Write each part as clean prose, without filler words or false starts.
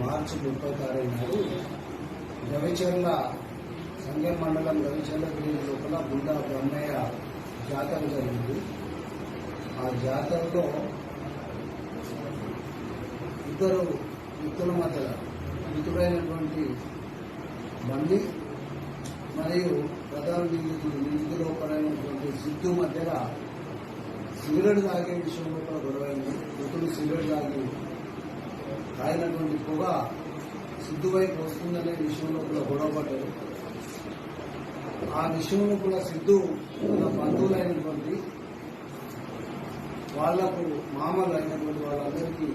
మార్చి 30 నాడు రవిచర్ల సంగం మండలం రవిచర్ల విలేజ్ లోపల గుండా బ్రహ్మయ్య జాతర జరిగింది. ఆ జాతరలో ఇద్దరు వ్యక్తుల మధ్య మృతుడైనటువంటి బండి మరియు ప్రధాన నిందితులు ఒకరైనటువంటి సిద్ధు మధ్యలో సిగరెట్ తాగే విషయంలో కూడా గొడవైంది. మృతుడు సిగరెట్ తాగినటువంటి పొగ సిద్ధు వైపు వస్తుందనే విషయంలో కూడా గొడవపడ్డారు. ఆ విషయంలో కూడా సిద్ధు తన బంధువులైనటువంటి వాళ్లకు మామలు అయినటువంటి వాళ్ళందరికీ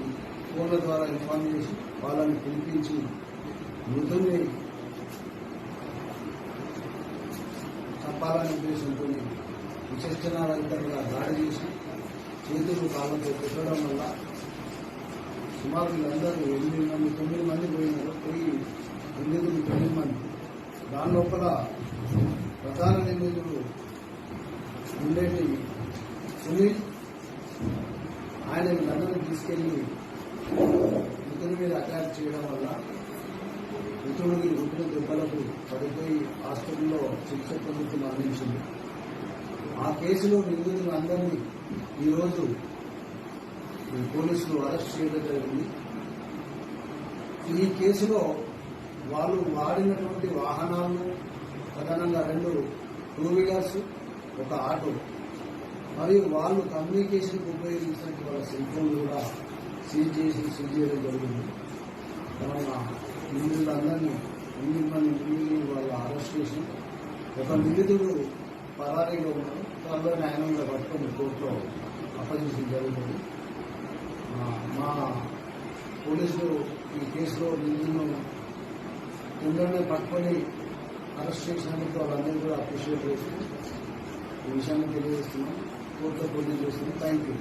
ఫోన్ల ద్వారా ఇన్ఫార్మ్ చేసి వాళ్ళని పిలిపించి మృతుల్ని చంపాలనే ఉద్దేశంతో విచక్షణారహితంగా దాడి చేసి చేతులు కాళ్ళతో పెట్టడం వల్ల సుమారు వీళ్ళందరూ 8 మంది 9 మంది పోయినారు. పోయి నిందితులు 9 మంది. దాని లోపల ప్రధాన నిందితుడు ఉండేటి సునీల్ ఆయన వీళ్ళందరినీ తీసుకెళ్లి మృతుడి మీద అటాక్ చేయడం వల్ల మృతుడికి గుడ్డ దెబ్బలకు పడిపోయి హాస్పిటల్లో చికిత్స పొందుతూ మరణించింది. ఆ కేసులో నిందితులందరినీ ఈరోజు పోలీసులు అరెస్ట్ చేయడం జరిగింది. ఈ కేసులో వాళ్ళు వాడినటువంటి వాహనాలను ప్రధానంగా 2 2 వీలర్స్, ఒక ఆటో మరియు వాళ్ళు కమ్యూనికేషన్కి ఉపయోగించినట్టు వాళ్ళ సెల్ ఫోన్లు కూడా సీజ్ చేయడం జరిగింది. మన నిందితులందరినీ 8 మంది వాళ్ళు అరెస్ట్ చేసి ఒక నిందితుడు పరారీలో ఉన్నారు. త్వరలో న్యాయంగా పట్టుకొని కోర్టులో అప్పగించడం జరుగుతుంది. మా పోలీసులు ఈ కేసులో నిందితులను తొందరనే పట్టుకొని అరెస్ట్ చేసినందుకు వాళ్ళందరూ కూడా అప్రిషియేట్ చేస్తూ ఈ విషయాన్ని తెలియజేస్తున్నాం. కోర్టులో పోలీసు చేస్తున్నాం. Thank you.